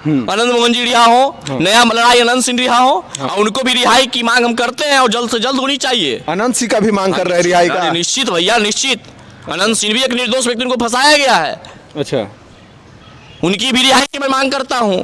आनंद मोहन जी रिहा हो, नया लड़ाई अनंत सिंह रिहा हो, और उनको भी रिहाई की मांग हम करते हैं और जल्द से जल्द होनी चाहिए। अनंत सिंह का भी मांग कर रहे हैं रिहाई का? निश्चित भैया, निश्चित। अनंत सिंह भी एक निर्दोष व्यक्ति को फंसाया गया है। अच्छा, उनकी भी रिहाई की मैं मांग करता हूँ।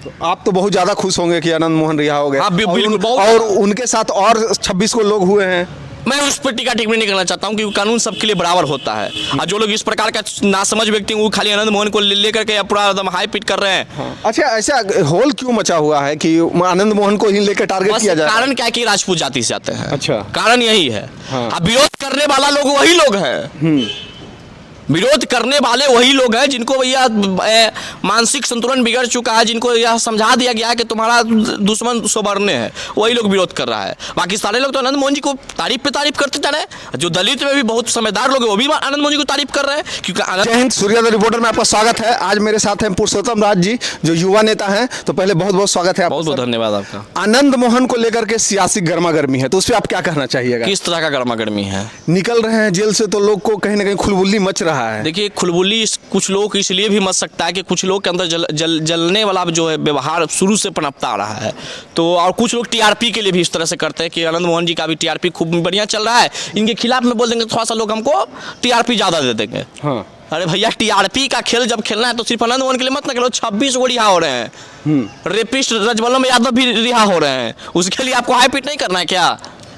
तो आप तो बहुत ज्यादा खुश होंगे कि आनंद मोहन रिहा हो गए। हाँ, बिल्कुल। और उनके साथ और 26 को लोग हुए हैं। मैं उस पर टीका टिप्पणी नहीं करना चाहता हूँ, क्योंकि कानून सबके लिए बराबर होता है। और जो लोग इस प्रकार का नासमझ व्यक्ति वो खाली आनंद मोहन को लेकर के पूरा एकदम हाई पिट कर रहे हैं। अच्छा, ऐसा होल क्यों मचा हुआ है कि आनंद मोहन को ही लेकर टारगेट किया जाए? कारण क्या है कि राजपूत जाति से आते हैं। अच्छा, कारण यही है। अब विरोध करने वाला लोग वही लोग हैं। विरोध करने वाले वही लोग हैं जिनको भैया मानसिक संतुलन बिगड़ चुका है, जिनको यह समझा दिया गया है कि तुम्हारा दुश्मन सवर्ण है, वही लोग विरोध कर रहा है। बाकी सारे लोग तो आनंद मोहन जी को तारीफ पे तारीफ करते जा रहे हैं। जो दलित में भी बहुत समझदार लोग हैं वो भी आनंद मोहन जी को तारीफ कर रहे हैं, क्योंकि जय हिंद। सूर्योदय रिपोर्टर में आपका स्वागत है। आज मेरे साथ हैं पुरुषोत्तम राज जी, जो युवा नेता हैं। तो पहले बहुत बहुत स्वागत है, बहुत बहुत धन्यवाद आपका। आनंद मोहन को लेकर के सियासी गर्मा गर्मी है, तो उस पर आप क्या कहना चाहिएगा? किस तरह का गर्मा गर्मी है? निकल रहे हैं जेल से तो लोग को कहीं ना कहीं खुलबुल्ली मच रहा है। देखिए, खुलबुल्ली कुछ लोग को इसलिए भी मच सकता है कि कुछ लोग के अंदर जलने वाला जो है व्यवहार शुरू से पनपता आ रहा है। तो और कुछ लोग टीआरपी के लिए भी इस तरह से करते हैं कि आनंद मोहन जी का भी टीआरपी खूब बढ़िया चल रहा है, इनके खिलाफ में बोल देंगे थोड़ा सा लोग हमको टीआरपी ज्यादा दे देंगे। हाँ। अरे भैया, टीआरपी का खेल जब खेलना है तो सिर्फ आनंद मोहन के लिए मत ना खेलो। 26 को रिहा हो रहे हैं। रेपिस्ट रजवल्लभ यादव भी रिहा हो रहे हैं। उसके लिए आपको हाई पिट नहीं करना है क्या?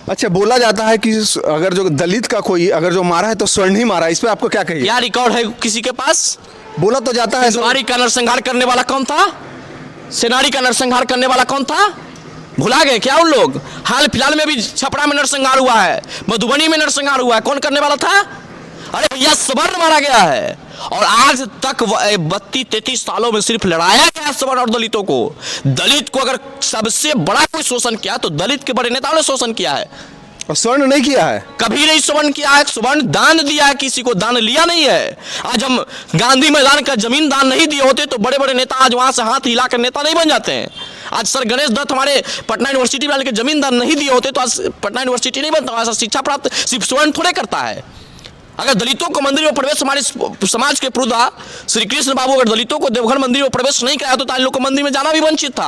अच्छा, बोला जाता है कि अगर जो दलित का कोई अगर जो मारा है तो स्वर्ण ही मारा है, इस पे आपको क्या कहिए? क्या रिकॉर्ड है किसी के पास? बोला तो जाता है। सेनानी का नरसंहार करने वाला कौन था? सेनानी का नरसंहार करने वाला कौन था? भुला गए क्या उन लोग? हाल फिलहाल में भी छपरा में नरसंहार हुआ है, मधुबनी में नरसंहार हुआ है। कौन करने वाला था? अरे भैया, सवर्ण मारा गया है। और आज तक 32-33 सालों में सिर्फ लड़ाया गया सवर्ण और दलितों को। दलित को अगर सबसे बड़ा कोई शोषण किया तो दलित के बड़े नेताओं ने शोषण किया है, और स्वर्ण नहीं किया है। कभी नहीं स्वर्ण किया है। स्वर्ण दान दिया है, किसी को दान लिया नहीं है। आज हम गांधी मैदान का जमीन दान नहीं दिए होते तो बड़े बड़े नेता आज वहां से हाथ हिला कर नेता नहीं बन जाते हैं। आज सर गणेश दत्त हमारे पटना यूनिवर्सिटी वाले के जमीन दान नहीं दिए होते तो आज पटना यूनिवर्सिटी नहीं बनता। ऐसा शिक्षा प्राप्त सिर्फ स्वर्ण थोड़े करता है। अगर दलितों को मंदिर में प्रवेश, हमारे समाज के पुरोधा श्री कृष्ण बाबू अगर दलितों को देवघर मंदिर में प्रवेश नहीं कराया तो इन लोग को मंदिर में जाना भी वंचित था।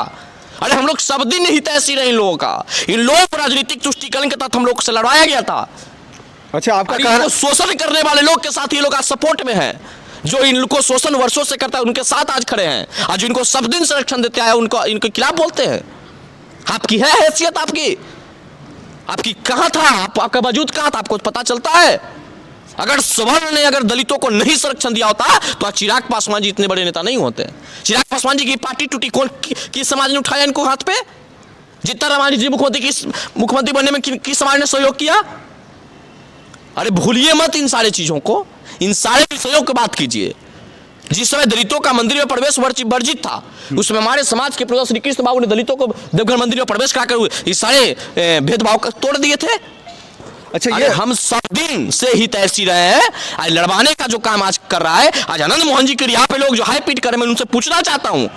अरे हम लोग सब दिन ही तैसी रहे इन लोगों का। इन लोगों को राजनीतिक तुष्टीकरण के तहत हम लोग से लड़वाया गया था। अच्छा, आपका कहना शोषण करने वाले लोग के साथ ये लोग आज सपोर्ट में है। जो इनको शोषण वर्षों से करता है उनके साथ आज खड़े हैं। आज इनको सब दिन संरक्षण देते आए उनको इनके खिलाफ बोलते हैं। आपकी है हैसियत? आपकी कहां था? आपका वजूद कहां था? आपको पता चलता है? अगर सवर्ण ने अगर दलितों को नहीं संरक्षण दिया होता तो आज चिराग पासवान जी इतने बड़े नेता नहीं होते। चिराग पासवान जी की पार्टी टूटी, कौन किस समाज ने उठाया इनको हाथ पे? जितना रामानी जी मुख्यमंत्री बनने में किस समाज ने सहयोग किया? अरे भूलिए मत इन सारे चीजों को, इन सारे सहयोग की बात कीजिए। जिस समय दलितों का मंदिर में प्रवेश वर्जित था, उसमें हमारे समाज के प्रधान श्री कृष्ण बाबू ने दलितों को देवघर मंदिर में प्रवेश कराकर ये सारे भेदभाव तोड़ दिए थे। अच्छा, ये हम सब दिन से ही तैसी रहे हैं। आज लड़वाने का जो काम आज कर रहा है, आज आनंद मोहन जी के यहाँ पे लोग जो हाई पिट कर रहे हैं, मैं उनसे पूछना चाहता हूं,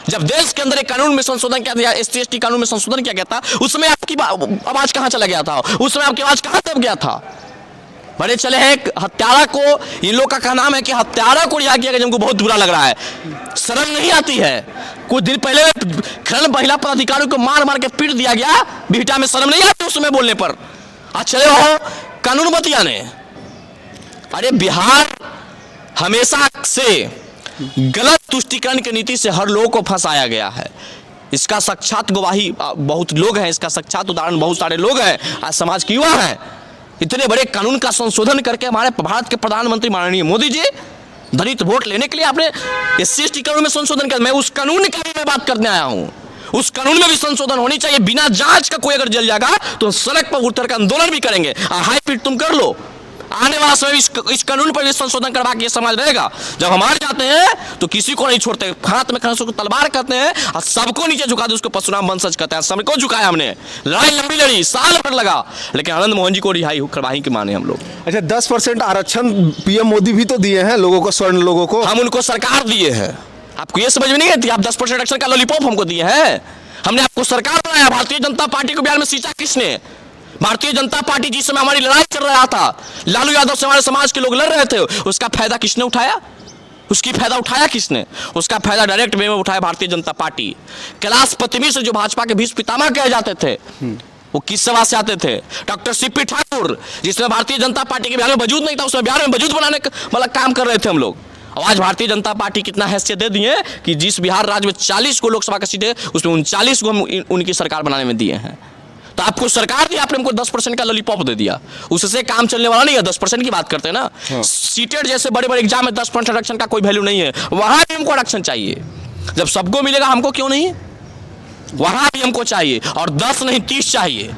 जब देश के अंदर एक कानून में संशोधन किया गया, ST/ST कानून में संशोधन किया गया था, उसमें आपकी आवाज कहां चला गया था? उसमें आपकी आवाज कहां दब गया था? बड़े चले हैं हत्यारा को, इन लोग का नाम है कि हत्यारा को रिहा किया गया, जिनको बहुत बुरा लग रहा है। शर्म नहीं आती है? कुछ दिन पहले खनन महिला पदाधिकारियों को मार मार के पीट दिया गया बिहटा में, शर्म नहीं आती उसमें बोलने पर? अच्छा हो कानून बतिया ने। अरे बिहार हमेशा से गलत तुष्टीकरण की नीति से हर लोगों को फंसाया गया है। इसका साक्षात गवाही बहुत लोग हैं, इसका साक्षात उदाहरण बहुत सारे लोग हैं। आज समाज के युवा हैं। इतने बड़े कानून का संशोधन करके हमारे भारत के प्रधानमंत्री माननीय मोदी जी दलित वोट लेने के लिए आपने SC/ST कानून में संशोधन किया। मैं उस कानून की भी मैं बात करने आया हूं। उस कानून में भी संशोधन होनी चाहिए। बिना जांच का कोई अगर जल जाएगा तो सड़क पर उतर कर आंदोलन भी करेंगे। हाई पिट तुम कर लो। आने वाला समय इस कानून पर भी संशोधन करवा के समाज रहेगा। जब हमारे जाते हैं तो किसी को नहीं छोड़ते, हाथ में खंसों को तलवार करते हैं और सबको नीचे झुका दे, उसको परशुराम वंशज कहते हैं। सबको झुकाया हमने, लड़ाई लंबी लड़ी, साल भर लगा, लेकिन आनंद मोहन जी को रिहाई करवाही के माने हम लोग। अच्छा, 10% आरक्षण PM मोदी भी तो दिए हैं लोगों को, स्वर्ण लोगों को। हम उनको सरकार दिए हैं। आपको ये समझ में नहीं आती? आप 10% आरक्षण का लॉलीपॉप हमको दिए हैं। हमने आपको सरकार बनाया। भारतीय जनता पार्टी को बिहार में सींचा किसने? भारतीय जनता पार्टी जिस समय हमारी लड़ाई चल रहा था, लालू यादव से हमारे समाज के लोग लड़ रहे थे, उसका फायदा किसने उठाया? उसकी फायदा उठाया किसने? उसका फायदा डायरेक्ट वे में उठाया भारतीय जनता पार्टी। कैलाश पतिमी से जो भाजपा के भीष्म पितामह कहे जाते थे, वो किस सभा से आते थे? डॉक्टर सीपी ठाकुर, जिसमें भारतीय जनता पार्टी के बिहार में वजूद नहीं था, उसमें बिहार में वजूद बनाने का मतलब काम कर रहे थे हम लोग। और आज भारतीय जनता पार्टी कितना हैसियत दे दिए कि जिस बिहार राज्य में 40 को लोकसभा का सीट है, उसमें 39 को हम उनकी सरकार बनाने में दिए हैं। तो आपको सरकार दी, आपने हमको 10% का लॉलीपॉप दे दिया, उससे काम चलने वाला नहीं है। 10% की बात करते हैं ना, सीटेड जैसे बड़े बड़े एग्जाम में 10% आरक्षण का कोई वैल्यू नहीं है, वहां भी हमको आरक्षण चाहिए। जब सबको मिलेगा हमको क्यों नहीं? वहां भी हमको चाहिए, और 10 नहीं 30 चाहिए।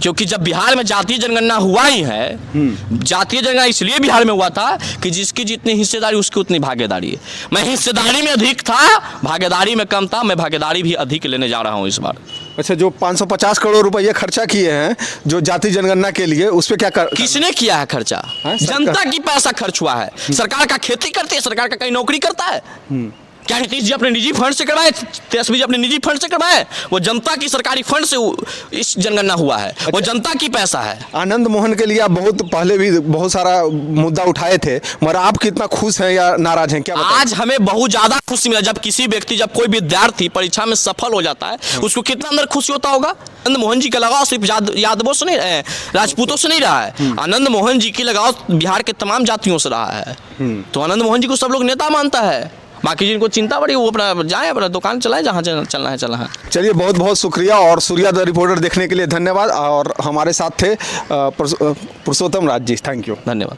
क्योंकि जब बिहार में जातीय जनगणना हुआ ही है, जातीय जनगणना इसलिए बिहार में हुआ था कि जिसकी जितनी हिस्सेदारी उसकी उतनी भागीदारी है। मैं हिस्सेदारी में अधिक था, भागीदारी में कम था, मैं भागीदारी भी अधिक लेने जा रहा हूं इस बार। अच्छा, जो 550 करोड़ रुपए खर्चा किए हैं जो जाति जनगणना के लिए, उस पर क्या किसने किया है खर्चा? जनता की पैसा खर्च हुआ है। सरकार का खेती करती है, सरकार का कहीं नौकरी करता है? क्या नीतीश जी अपने निजी फंड से करवाए? तेजस्वी जी अपने निजी फंड से करवाए? वो जनता की सरकारी फंड से इस जनगणना हुआ है। वो जनता की पैसा है। आनंद मोहन के लिए आप बहुत पहले भी बहुत सारा मुद्दा उठाए थे, मगर आप कितना खुश हैं या नाराज हैं, क्या बताएं? आज हमें बहुत ज्यादा खुशी मिला जब किसी व्यक्ति, जब कोई विद्यार्थी परीक्षा में सफल हो जाता है, उसको कितना अंदर खुशी होता होगा। आनंद मोहन जी का लगाव सिर्फ यादवों से नहीं, राजपूतों से नहीं रहा है। आनंद मोहन जी की लगाव बिहार के तमाम जातियों से रहा है। तो आनंद मोहन जी को सब लोग नेता मानता है। बाकी जिनको चिंता बड़ी, वो अपना जाए, अपना दुकान चलाए, जहाँ चलना है चलना है। चलिए, बहुत बहुत शुक्रिया, और सूर्या द रिपोर्टर देखने के लिए धन्यवाद। और हमारे साथ थे पुरुषोत्तम राज जी। Thank you. धन्यवाद।